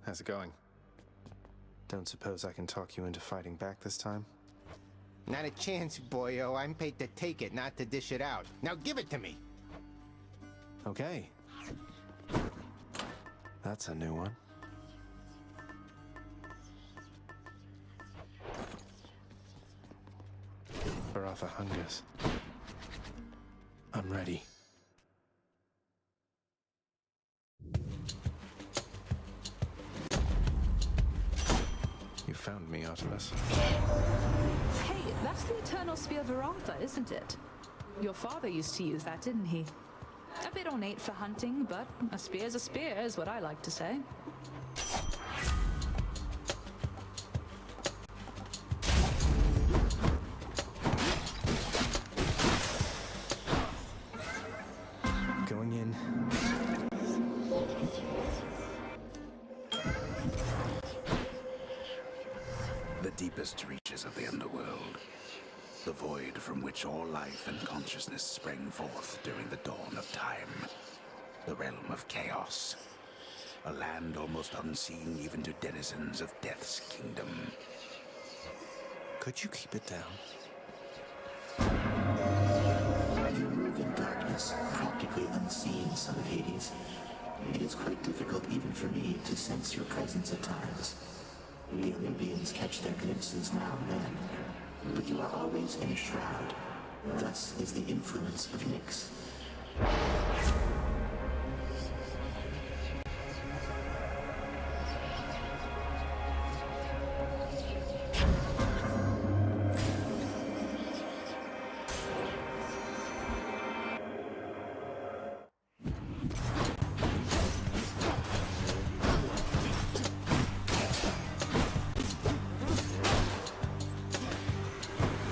How's it going? Don't suppose I can talk you into fighting back this time? Not a chance, boyo. I'm paid to take it, not to dish it out. Now give it to me! Okay. That's a new one. Baratha hungers. I'm ready. You found me, Artemis. Hey, that's the Eternal Spear Varatha, isn't it? Your father used to use that, didn't he? A bit ornate for hunting, but a spear's a spear, is what I like to say. Going in. The deepest reaches of the underworld. The void from which all life and consciousness sprang forth during the dawn of time. The realm of chaos. A land almost unseen even to denizens of Death's kingdom. Could you keep it down? You move in darkness, practically unseen, son of Hades. It is quite difficult even for me to sense your presence at times. We Olympians catch their glimpses now and then, but you are always in a shroud. Thus is the influence of Nyx.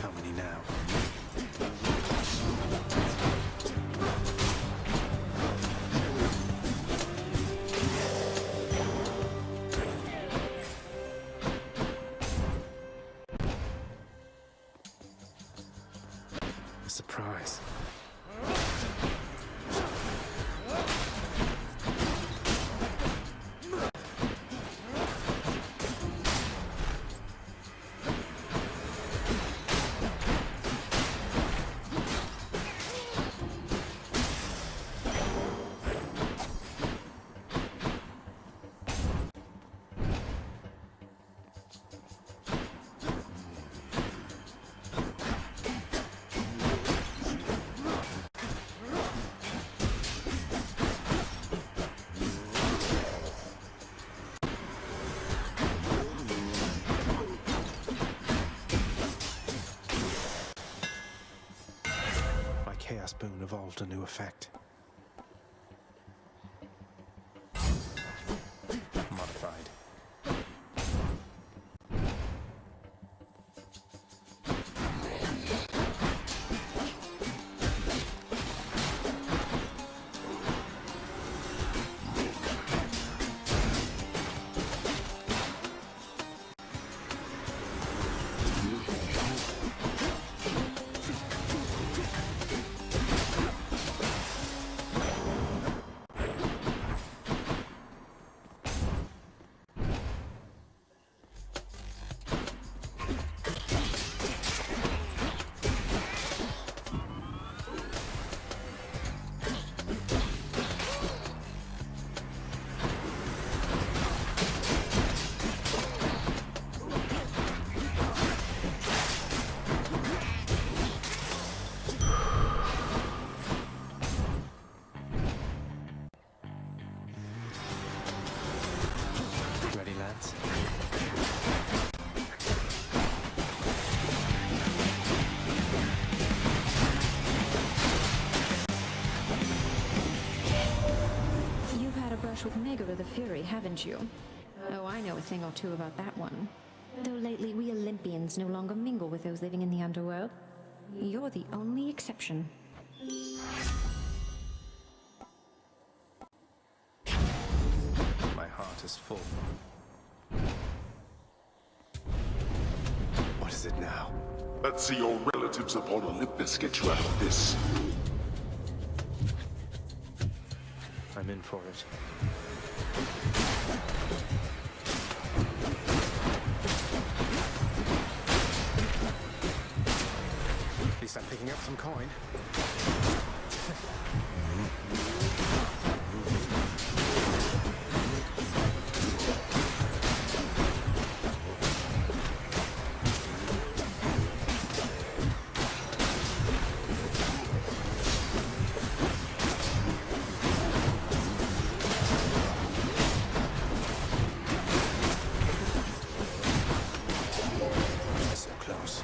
How many now? A surprise. My Chaos Boon evolved a new effect. Modified. Ready, lads? You've had a brush with Megara the Fury, haven't you? Oh, I know a thing or two about that one. Though lately we Olympians no longer mingle with those living in the underworld. You're the only exception. My heart is full. What is it now? Let's see your relatives upon Olympus get you out of this. I'm in for it. I'm picking up some coin. So close.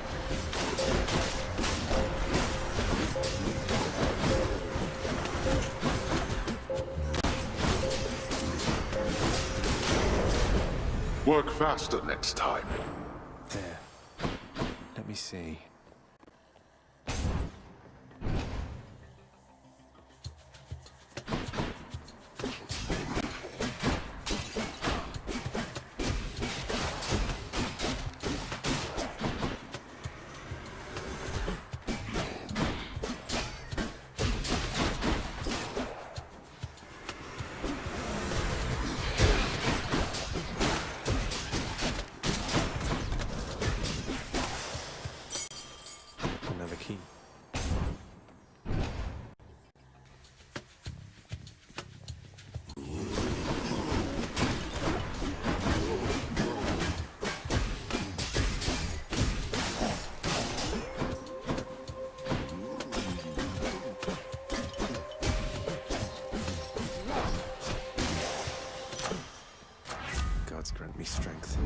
Work faster next time. There. Let me see. Another key. Gods grant me strength.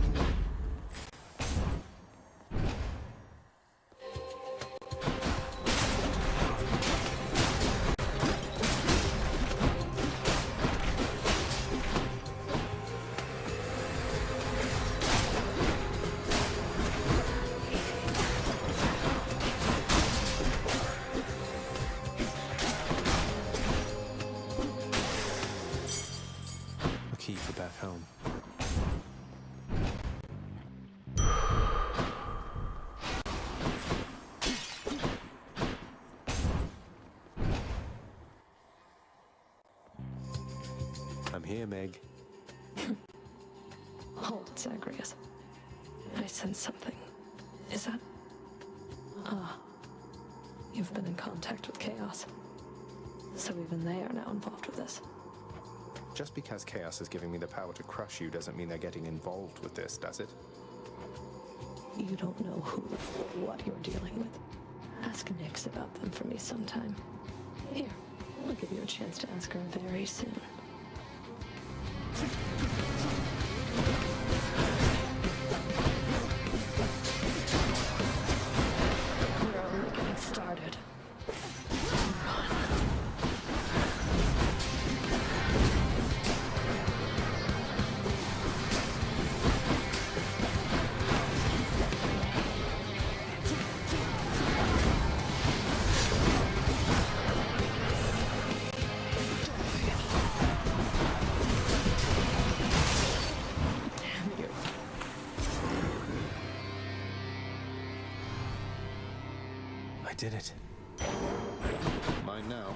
A key for back home. I'm here, Meg. Hold it, Zagreus. I sense something. Is that... Ah. You've been in contact with Chaos. So even they are now involved with this. Just because Chaos is giving me the power to crush you doesn't mean they're getting involved with this, does it? You don't know who or what you're dealing with. Ask Nyx about them for me sometime. Here, I'll give you a chance to ask her very soon. We're only getting started. Damn you. I did it. Mine now.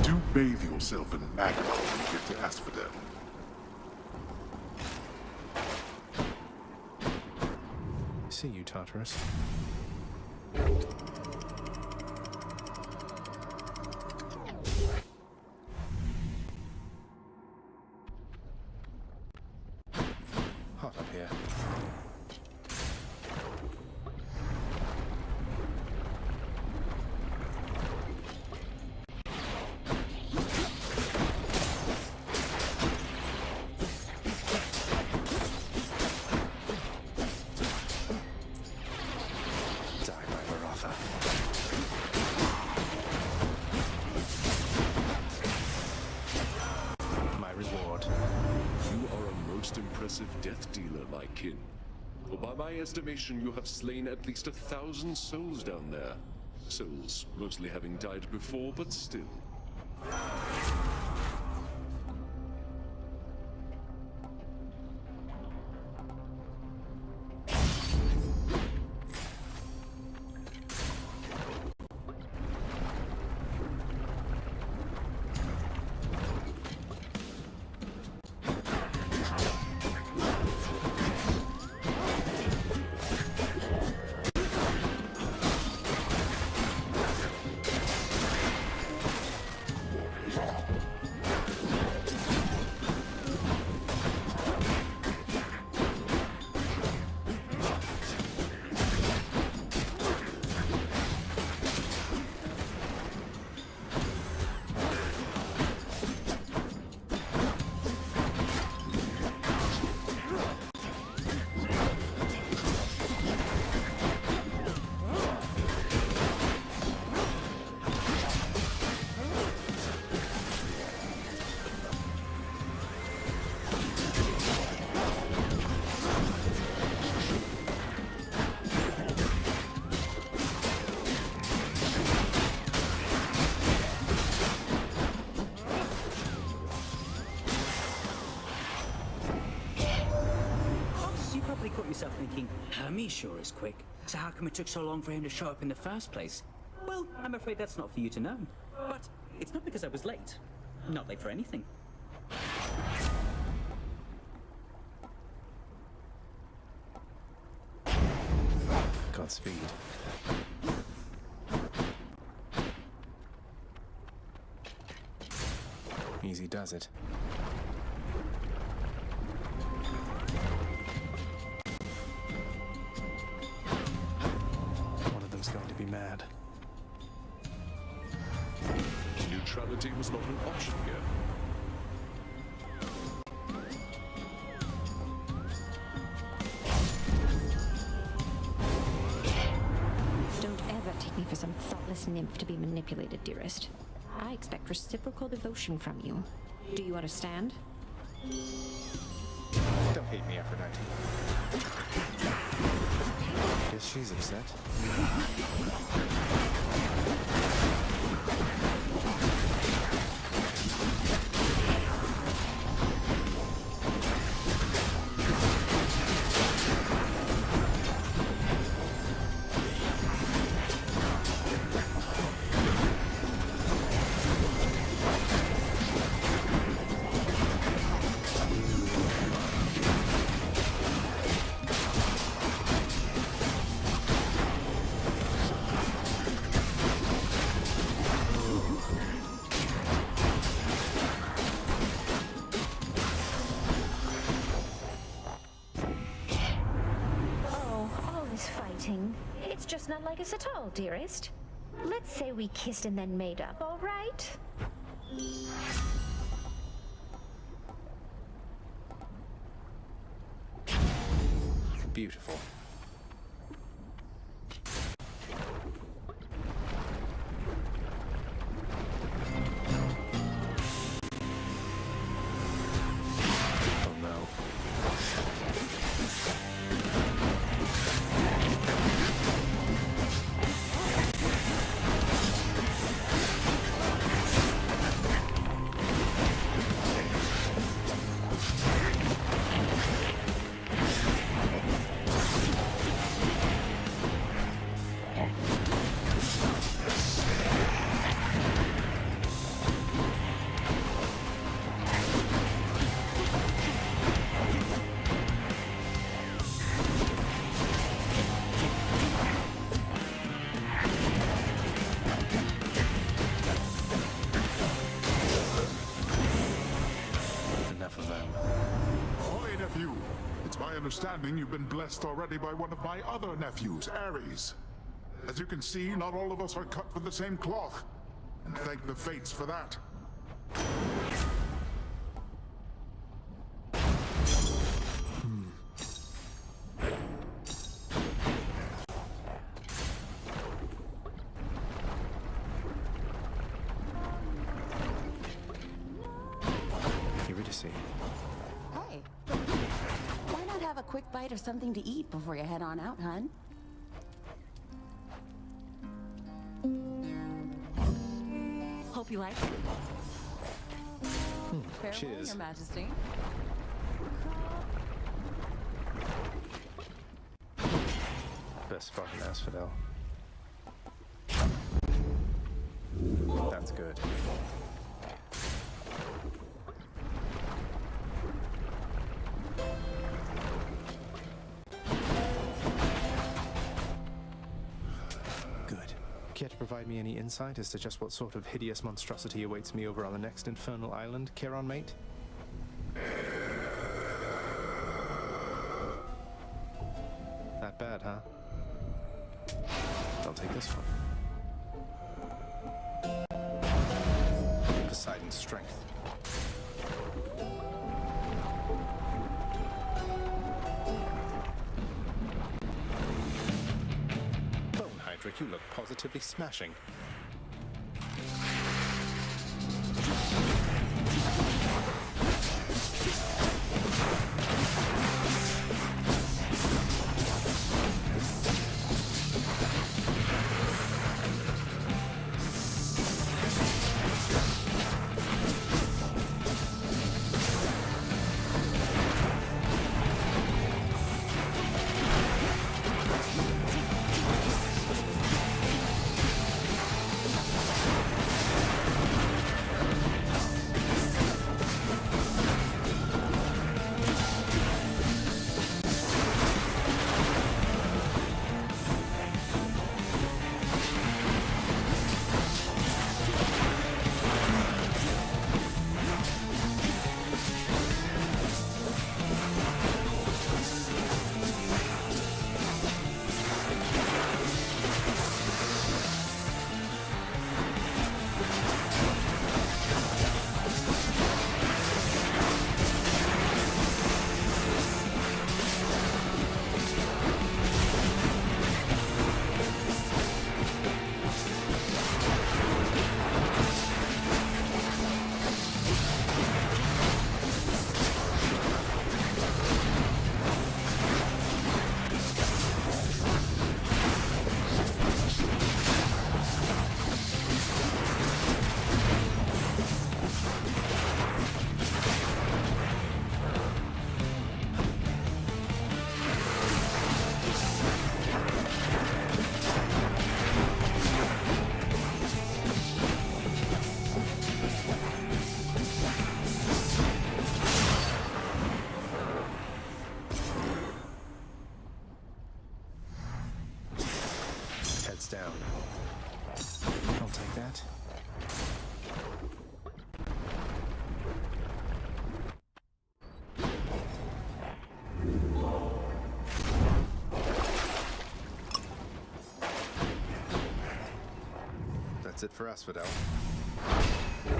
Do bathe yourself in magma when you get to Asphodel. See you, Tartarus. Hot up here. Die by Varatha. My reward. You are a most impressive death dealer, my kin. For by my estimation, you have slain at least 1,000 souls down there. Souls mostly having died before, but still. mean, Hermes sure is quick. So how come it took so long for him to show up in the first place? Well, I'm afraid that's not for you to know. But it's not because I was late. Not late for anything. Godspeed. Easy does it. One of them's going to be mad. Neutrality was not an option here. Don't ever take me for some thoughtless nymph to be manipulated, dearest. I expect reciprocal devotion from you. Do you understand? Don't hate me, Aphrodite. Guess she's upset. It's just not like us at all, dearest. Let's say we kissed and then made up, all right? Beautiful. Oh no. Understanding you've been blessed already by one of my other nephews, Ares. As you can see, not all of us are cut from the same cloth, and thank the fates for that. Eurydice. Hey. Why not have a quick bite or something to eat before you head on out, hun? Hope you like it. Farewell, Cheers. Your Majesty. Best spot in Asphodel. That's good. Care to provide me any insight as to just what sort of hideous monstrosity awaits me over on the next infernal island, Charon mate? That bad, huh? I'll take this one. Poseidon's strength. You look positively smashing. That's it for us, Fidel.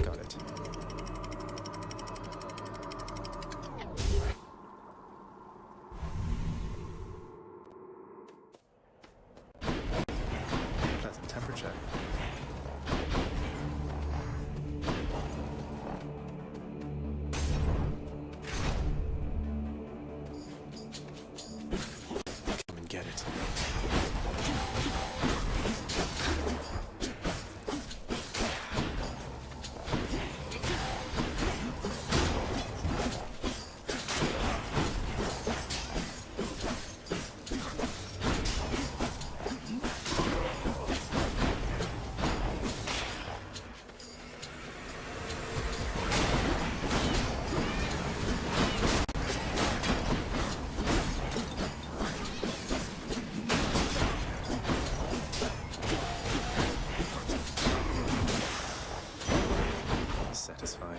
Got it. Pleasant temperature. Come and get it. Satisfied.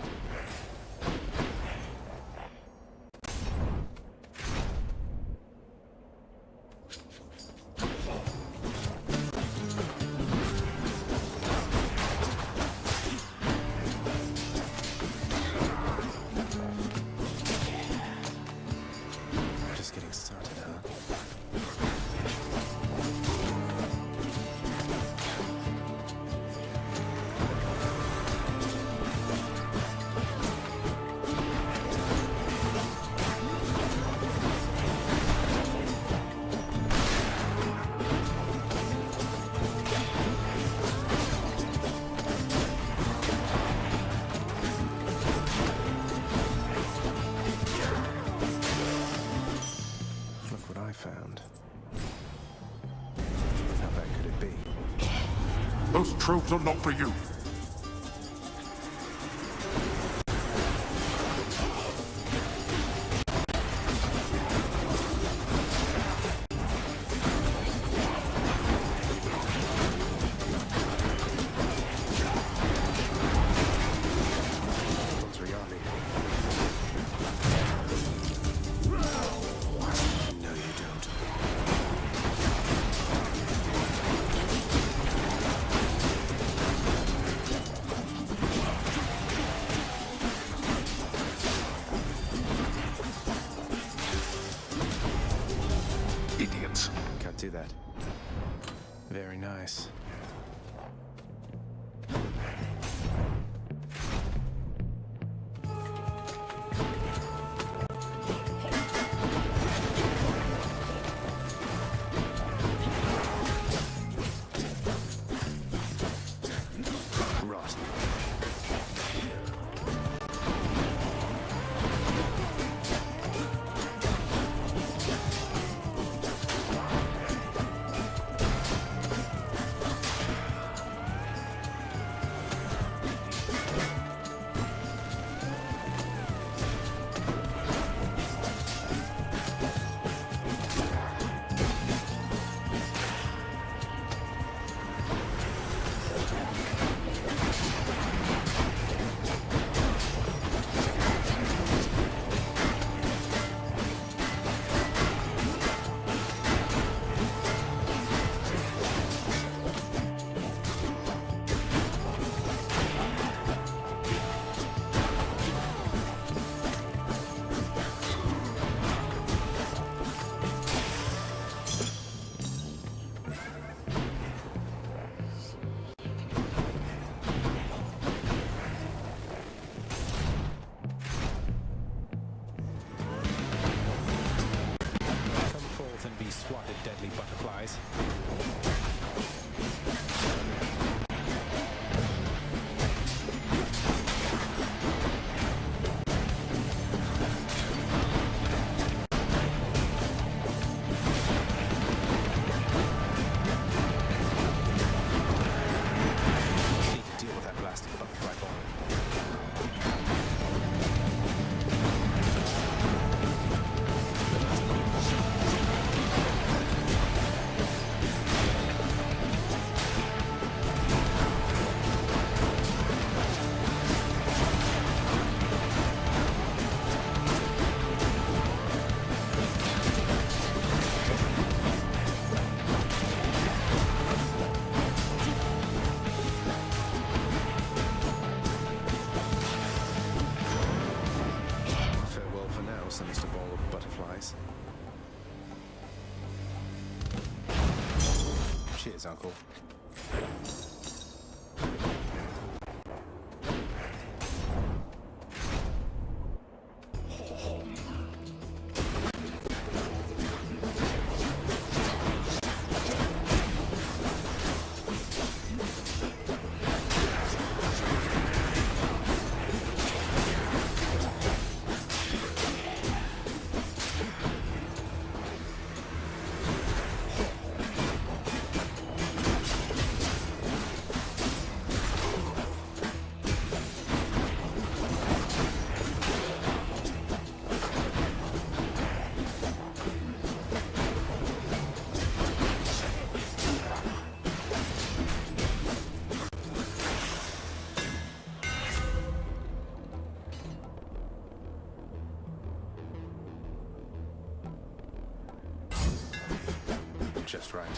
Just getting started, huh? Look what I found. How bad could it be? Those tropes are not for you. Those Riali. No, you don't. Idiots. Can't do that. Very nice. Rot. uncle. Just right.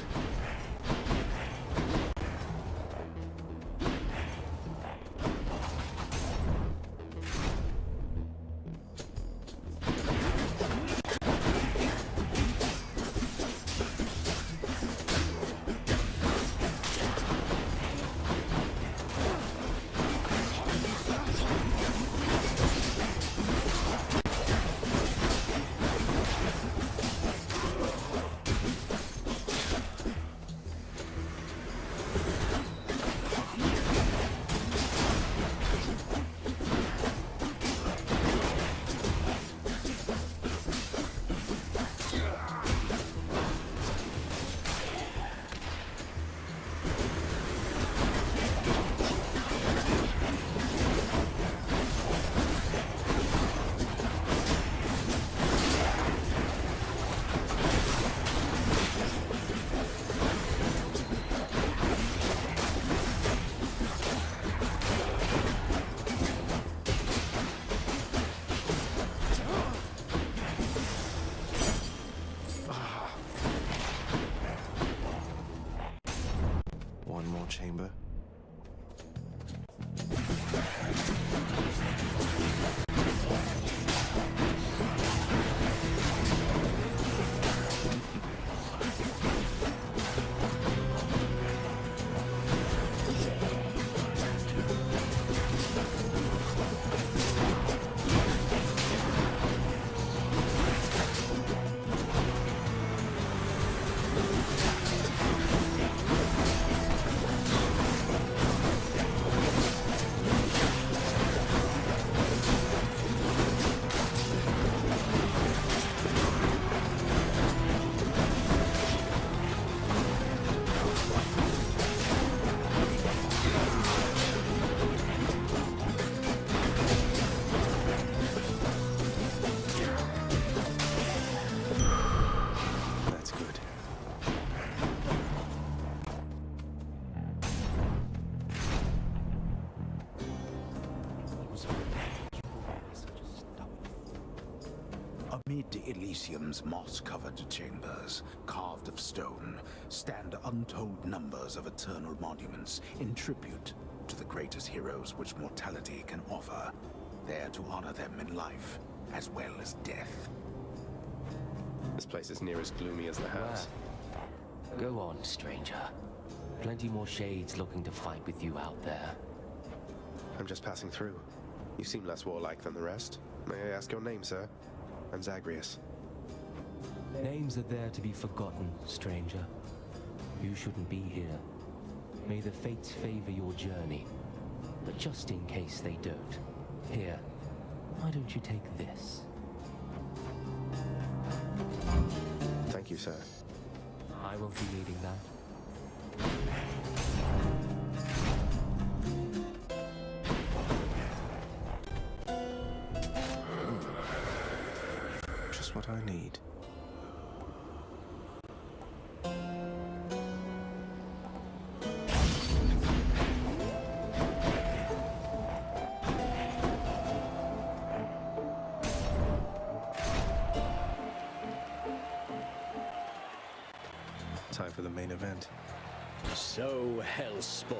One more chamber. Amid Elysium's moss-covered chambers, carved of stone, stand untold numbers of eternal monuments in tribute to the greatest heroes which mortality can offer, there to honor them in life as well as death. This place is near as gloomy as the house. Go on, stranger. Plenty more shades looking to fight with you out there. I'm just passing through. You seem less warlike than the rest. May I ask your name, sir? I'm Zagreus. Names are there to be forgotten, stranger. You shouldn't be here. May the fates favor your journey. But just in case they don't, here, why don't you take this? Thank you, sir. I won't be needing that. Just what I need. Time for the main event. So, Hellspawn,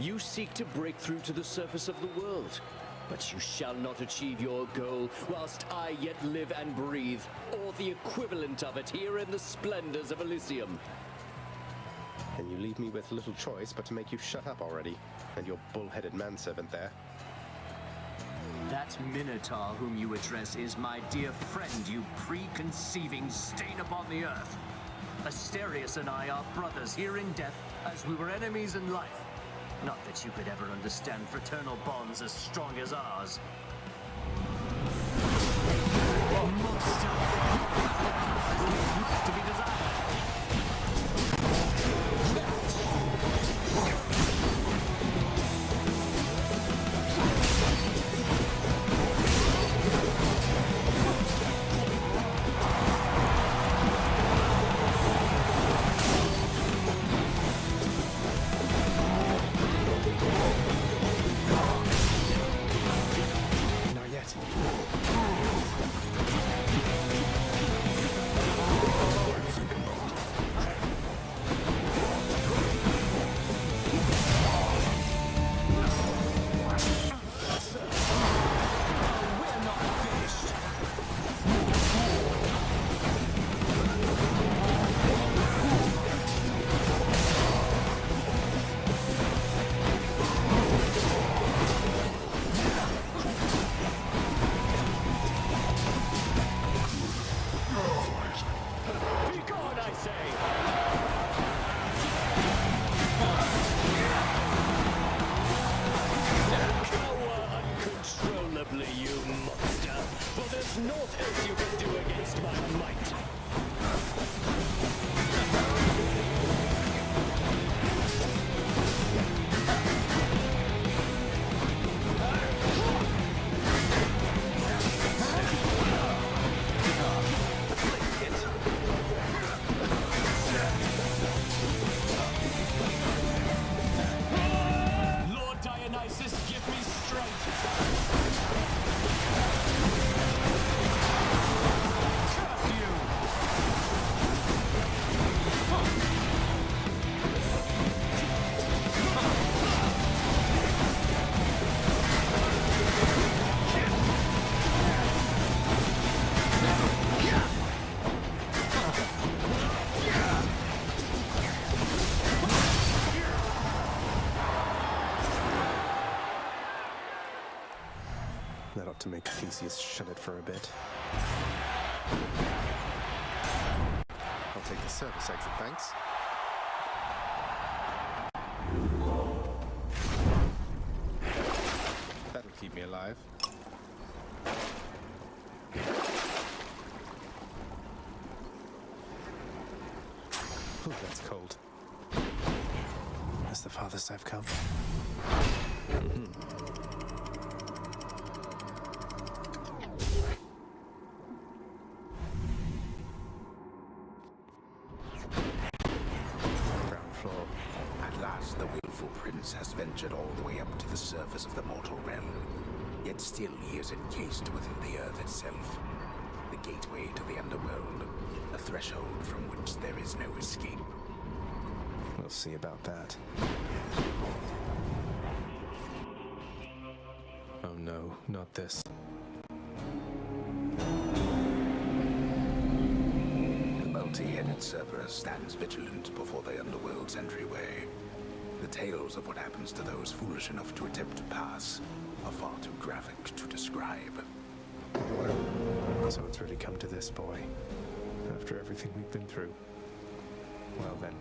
you seek to break through to the surface of the world, but you shall not achieve your goal whilst I yet live and breathe, or the equivalent of it here in the splendors of Elysium. And you leave me with little choice but to make you shut up already, and your bull-headed manservant there. That Minotaur whom you address is my dear friend, you preconceiving stain upon the earth. Asterius and I are brothers here in death as we were enemies in life. Not that you could ever understand fraternal bonds as strong as ours. Monster! To be desired. Not yet. That ought to make Theseus shut it for a bit. I'll take the service exit, thanks. That'll keep me alive. Ooh, that's cold. That's the farthest I've come. Has ventured all the way up to the surface of the mortal realm, yet still he is encased within the earth itself. The gateway to the underworld, a threshold from which there is no escape. We'll see about that. Oh no, not this. The multi-headed Cerberus stands vigilant before the underworld's entryway. The tales of what happens to those foolish enough to attempt to pass are far too graphic to describe. So it's really come to this, boy. After everything we've been through. Well then,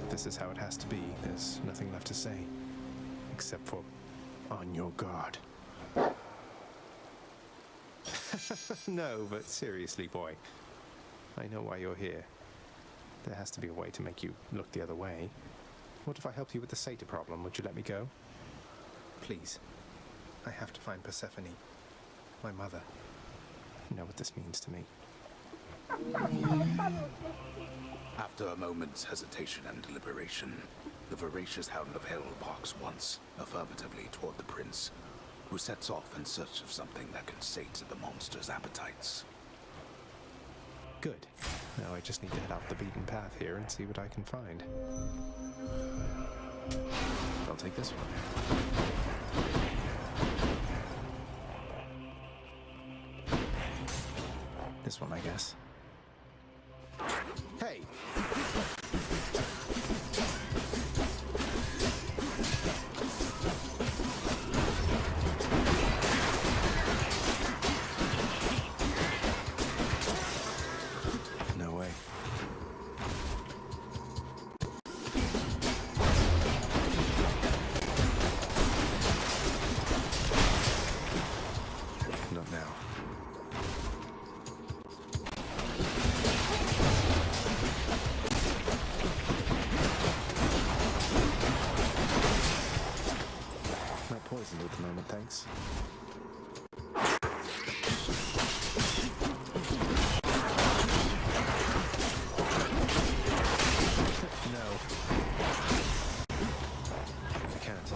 this is how it has to be. There's nothing left to say. Except for, on your guard. No, but seriously, boy. I know why you're here. There has to be a way to make you look the other way. What if I help you with the Satyr problem? Would you let me go? Please. I have to find Persephone. My mother. You know what this means to me. After a moment's hesitation and deliberation, the voracious Hound of Hell barks once, affirmatively toward the prince, who sets off in search of something that can sate the monster's appetites. Good. Now I just need to head off the beaten path here and see what I can find. I'll take this one. This one, I guess. Hey! poisoned at the moment, thanks. No. I can't.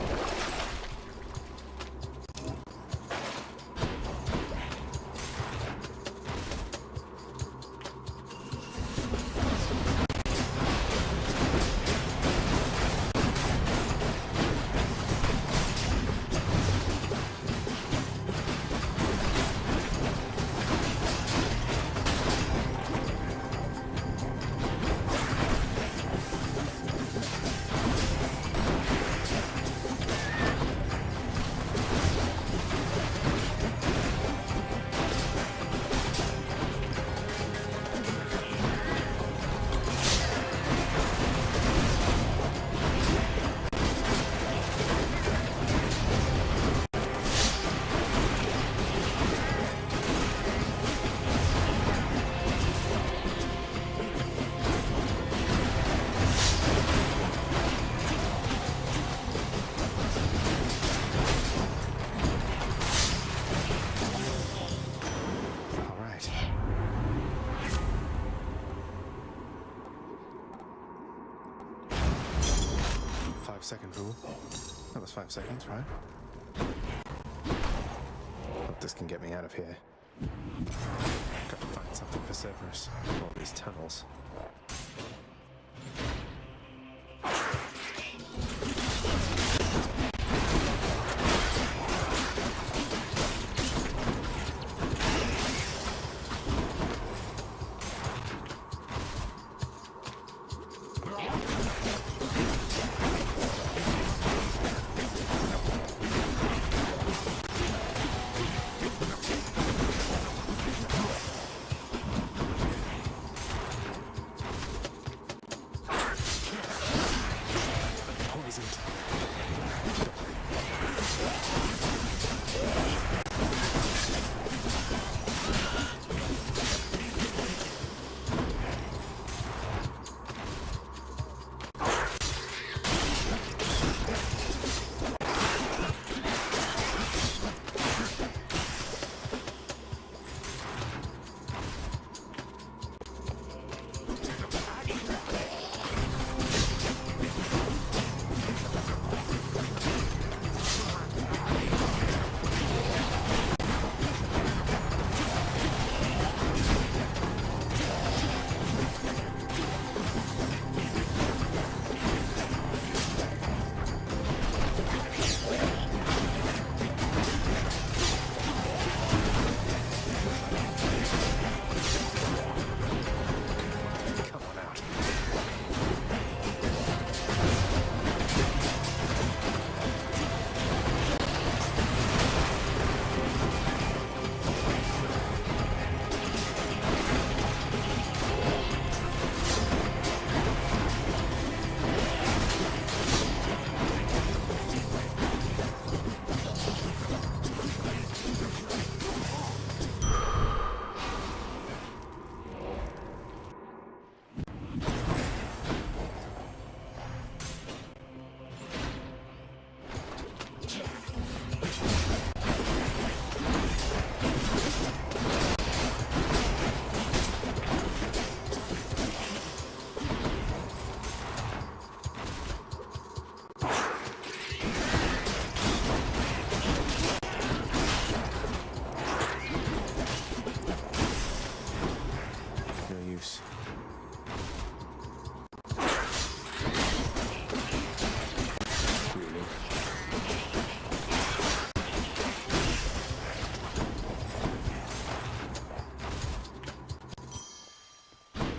Second rule. That was 5 seconds, right? Hope this can get me out of here. Gotta find something for Cerberus. All these tunnels.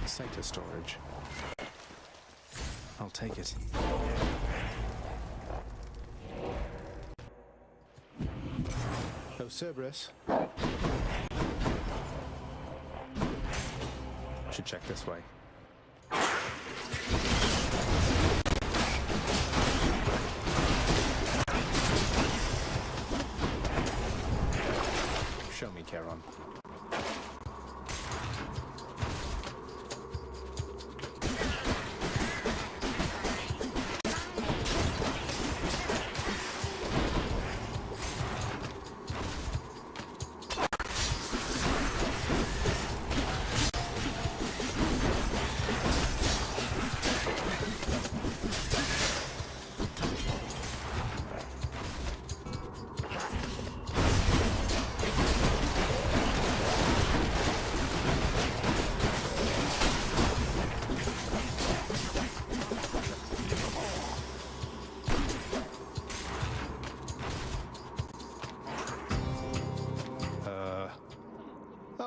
Satyr storage. I'll take it. Oh, Cerberus. Should check this way. Show me, Charon.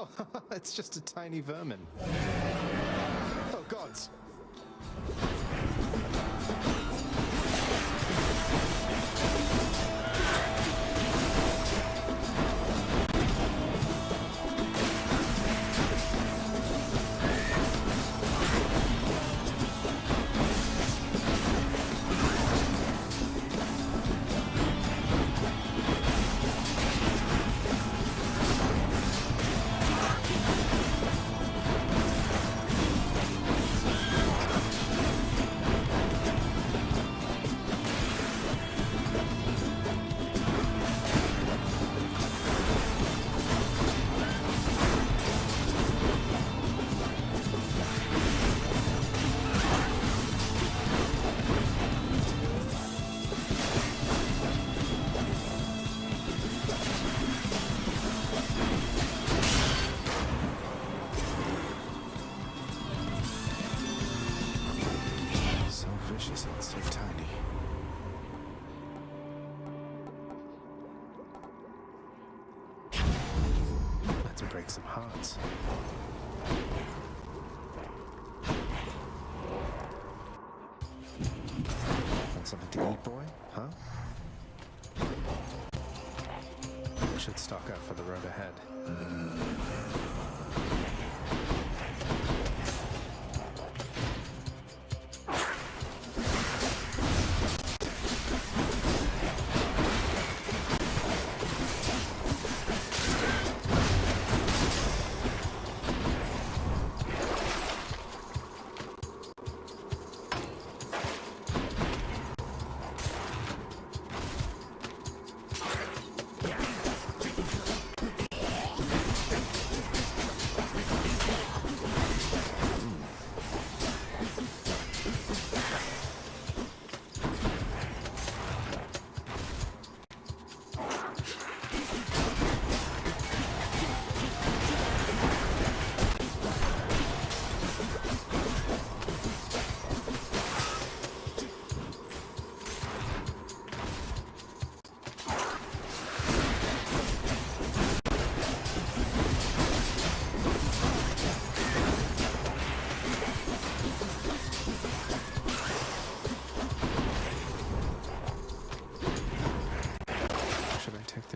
Oh, it's just a tiny vermin. Oh, gods. Vicious and so tiny. Let's break some hearts. Want something to eat, boy? Huh? Should stock up for the road ahead.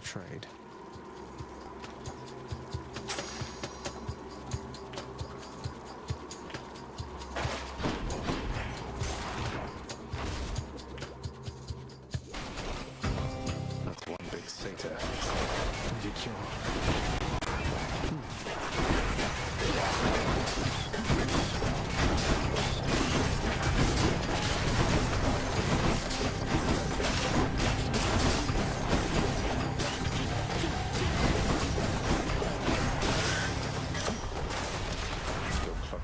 Trade. That's one big satyr. Did you?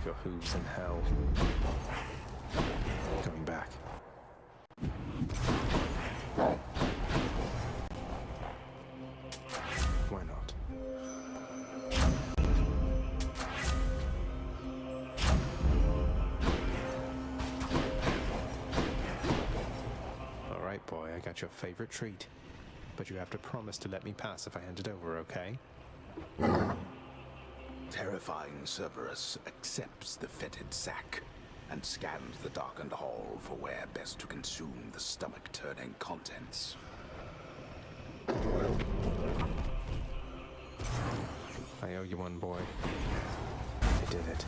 Your hooves in hell. Going back. Why not? All right, boy, I got your favorite treat. But you have to promise to let me pass if I hand it over, okay? Terrifying Cerberus accepts the fetid sack and scans the darkened hall for where best to consume the stomach-turning contents. I owe you one, boy. I did it.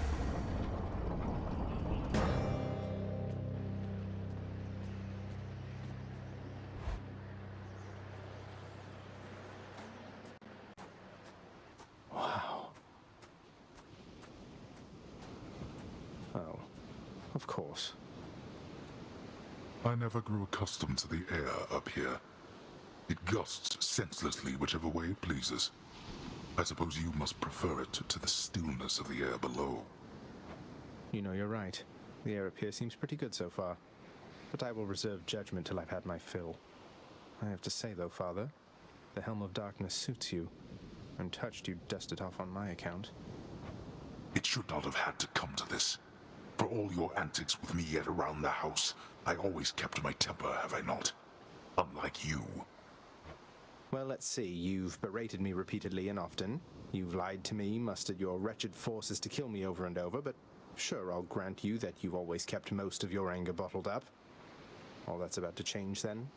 Wow. Oh, of course. I never grew accustomed to the air up here. It gusts senselessly whichever way it pleases. I suppose you must prefer it to the stillness of the air below. You know, you're right. The air up here seems pretty good so far. But I will reserve judgment till I've had my fill. I have to say, though, Father, the Helm of Darkness suits you. I'm touched you dust it off on my account. It should not have had to come to this. For all your antics with me yet around the house, I always kept my temper, have I not? Unlike you. Well, let's see. You've berated me repeatedly and often. You've lied to me, mustered your wretched forces to kill me over and over, but sure, I'll grant you that you've always kept most of your anger bottled up. All that's about to change, then?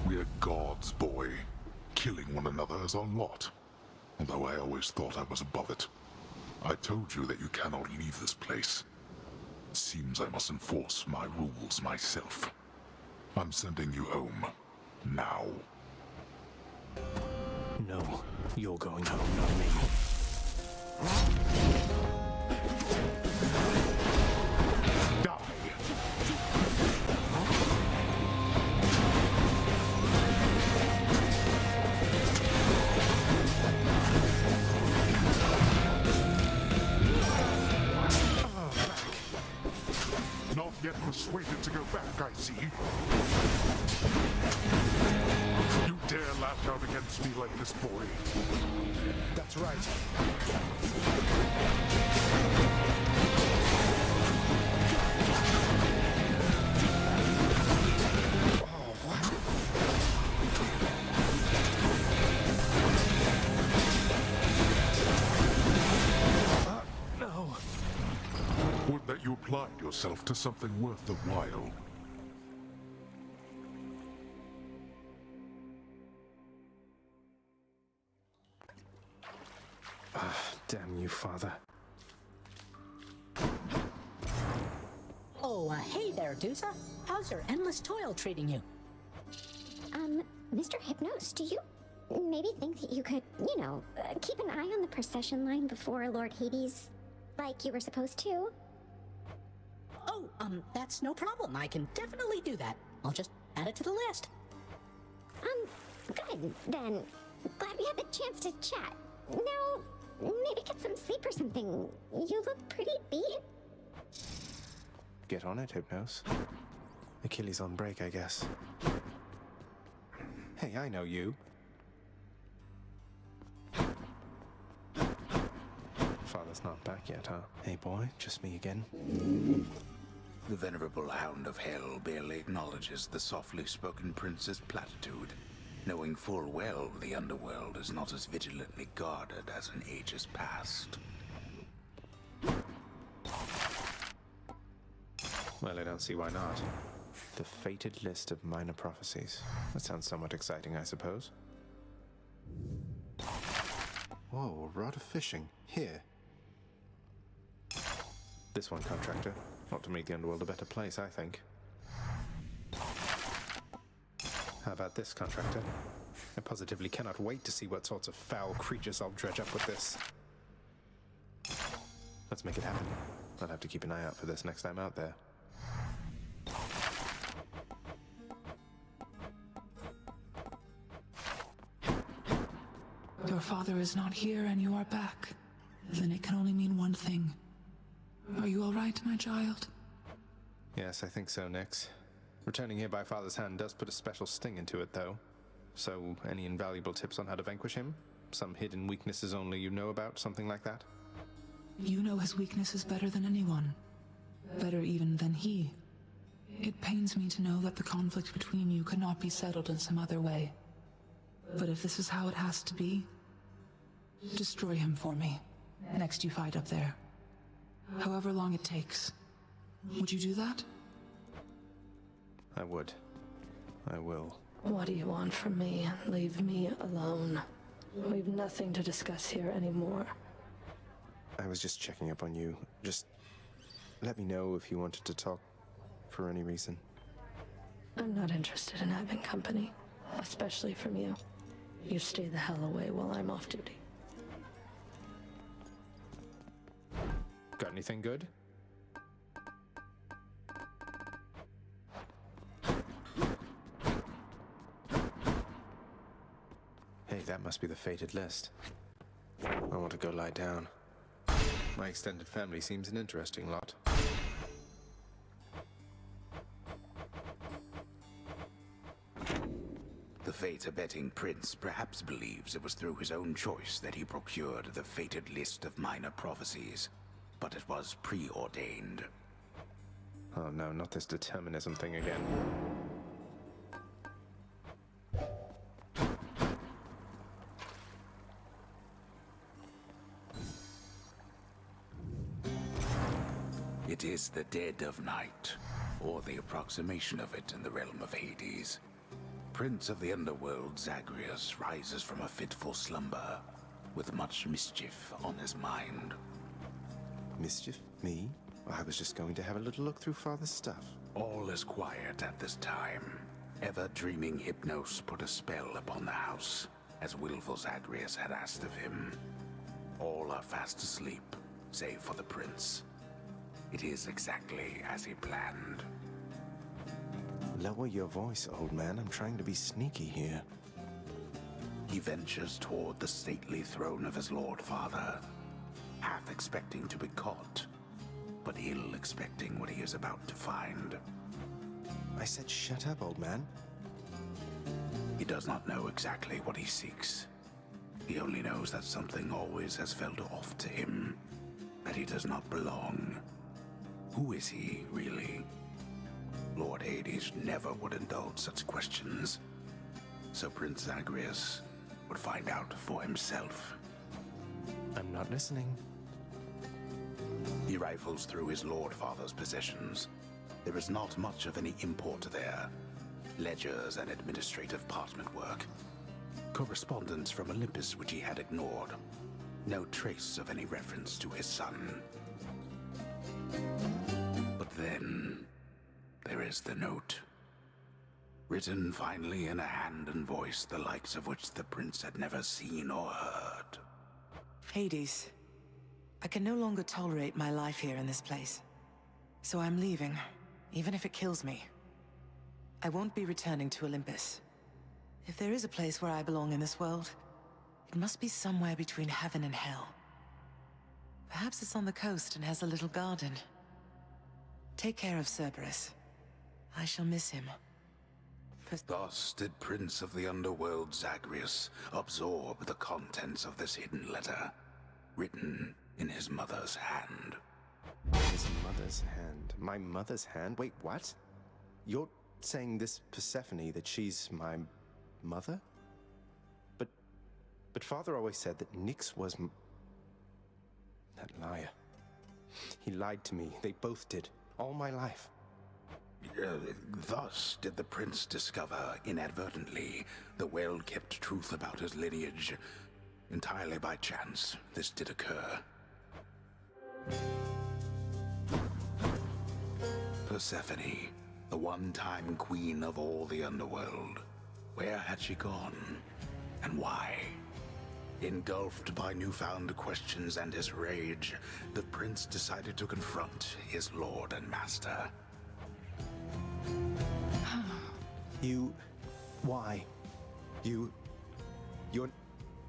We're gods, boy. Killing one another is our lot. Although I always thought I was above it. I told you that you cannot leave this place. It seems I must enforce my rules myself. I'm sending you home. Now. No, you're going home, not me. Die! Not yet persuaded to go back, I see. You dare lash out against me like this, boy? That's right. No. Would that you applied yourself to something worth the while. Damn you, Father. Oh, hey there, Dusa. How's your endless toil treating you? Mr. Hypnos, do you maybe think that you could, keep an eye on the procession line before Lord Hades, like you were supposed to? Oh, that's no problem. I can definitely do that. I'll just add it to the list. Good, then. Glad we had the chance to chat. Now, maybe get some sleep or something. You look pretty beat. Get on it, Hypnos. Achilles on break, I guess. Hey, I know you. Father's not back yet, huh? Hey, boy, just me again. The venerable Hound of Hell barely acknowledges the softly spoken prince's platitude, knowing full well the underworld is not as vigilantly guarded as in ages past. Well, I don't see why not. The fated list of minor prophecies. That sounds somewhat exciting, I suppose. Whoa, a rod of fishing. Here. This one, contractor. Ought to make the underworld a better place, I think. How about this, contractor? I positively cannot wait to see what sorts of foul creatures I'll dredge up with this. Let's make it happen. I'll have to keep an eye out for this next time out there. Your father is not here and you are back. Then it can only mean one thing. Are you all right, my child? Yes, I think so, Nyx. Returning here by Father's hand does put a special sting into it, though. So, any invaluable tips on how to vanquish him? Some hidden weaknesses only you know about, something like that? You know his weaknesses better than anyone. Better even than he. It pains me to know that the conflict between you could not be settled in some other way. But if this is how it has to be, destroy him for me, next you fight up there. However long it takes. Would you do that? I would. I will. What do you want from me? Leave me alone. We've nothing to discuss here anymore. I was just checking up on you. Just let me know if you wanted to talk for any reason. I'm not interested in having company, especially from you. You stay the hell away while I'm off duty. Got anything good? Hey, that must be the fated list. I want to go lie down. My extended family seems an interesting lot. The fate-abetting prince perhaps believes it was through his own choice that he procured the fated list of minor prophecies, but it was preordained. Oh no, not this determinism thing again. It is the dead of night, or the approximation of it in the realm of Hades. Prince of the underworld, Zagreus, rises from a fitful slumber, with much mischief on his mind. Mischief? Me? I was just going to have a little look through Father's stuff. All is quiet at this time. Ever-dreaming Hypnos put a spell upon the house, as willful Zagreus had asked of him. All are fast asleep, save for the prince. It is exactly as he planned. Lower your voice, old man. I'm trying to be sneaky here. He ventures toward the stately throne of his Lord Father, half expecting to be caught, but ill expecting what he is about to find. I said shut up, old man. He does not know exactly what he seeks. He only knows that something always has felt off to him, that he does not belong. Who is he, really? Lord Hades never would indulge such questions, so Prince Zagreus would find out for himself. I'm not listening. He rifles through his Lord Father's possessions. There is not much of any import there. Ledgers and administrative parchment work. Correspondence from Olympus which he had ignored. No trace of any reference to his son. But then, there is the note. Written finally in a hand and voice the likes of which the prince had never seen or heard. Hades, I can no longer tolerate my life here in this place. So I'm leaving, even if it kills me. I won't be returning to Olympus. If there is a place where I belong in this world, it must be somewhere between heaven and hell. Perhaps it's on the coast and has a little garden. Take care of Cerberus. I shall miss him. Thus did Prince of the Underworld Zagreus absorb the contents of this hidden letter, written in his mother's hand. His mother's hand? My mother's hand? Wait, what? You're saying this Persephone, that she's my mother? But Father always said that Nyx was that liar. He lied to me. They both did. All my life. Thus did the prince discover, inadvertently, the well-kept truth about his lineage. Entirely by chance, this did occur. Persephone, the one-time queen of all the underworld. Where had she gone? And why? Engulfed by newfound questions and his rage, the prince decided to confront his lord and master. You... why? You're...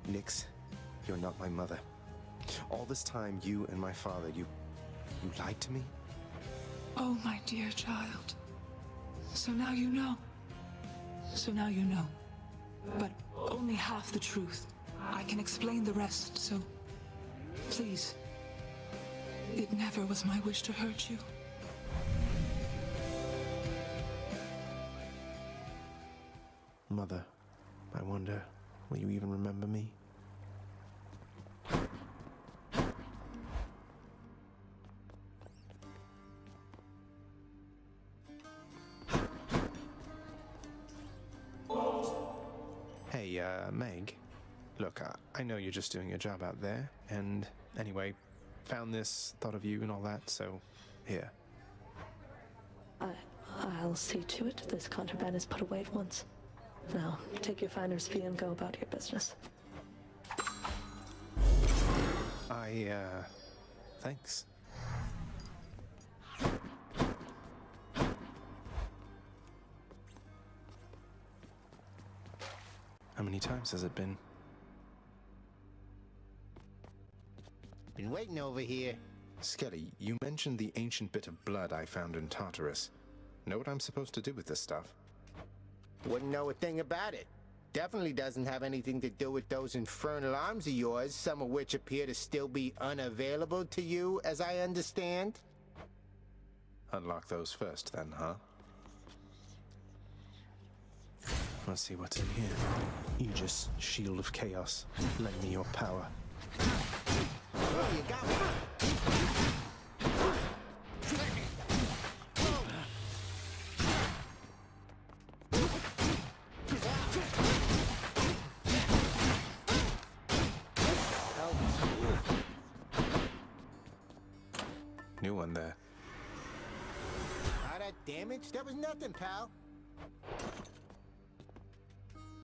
Nyx, you're not my mother. All this time, you and my father, you lied to me? Oh, my dear child. So now you know. So now you know. But only half the truth. I can explain the rest, so... please. It never was my wish to hurt you. Mother, I wonder, will you even remember me? Hey, Meg. Look, I know you're just doing your job out there, and anyway, found this, thought of you and all that, so here. I'll see to it this contraband is put away at once. Now, take your finder's fee and go about your business. Thanks. How many times has it been? Been waiting over here. Skelly, you mentioned the ancient bit of blood I found in Tartarus. Know what I'm supposed to do with this stuff? Wouldn't know a thing about it. Definitely doesn't have anything to do with those infernal arms of yours, some of which appear to still be unavailable to you, as I understand. Unlock those first, then, huh? Let's see what's in here. Aegis, Shield of Chaos. Lend me your power. Oh, you got me. new one there. All that damage? That was nothing, pal.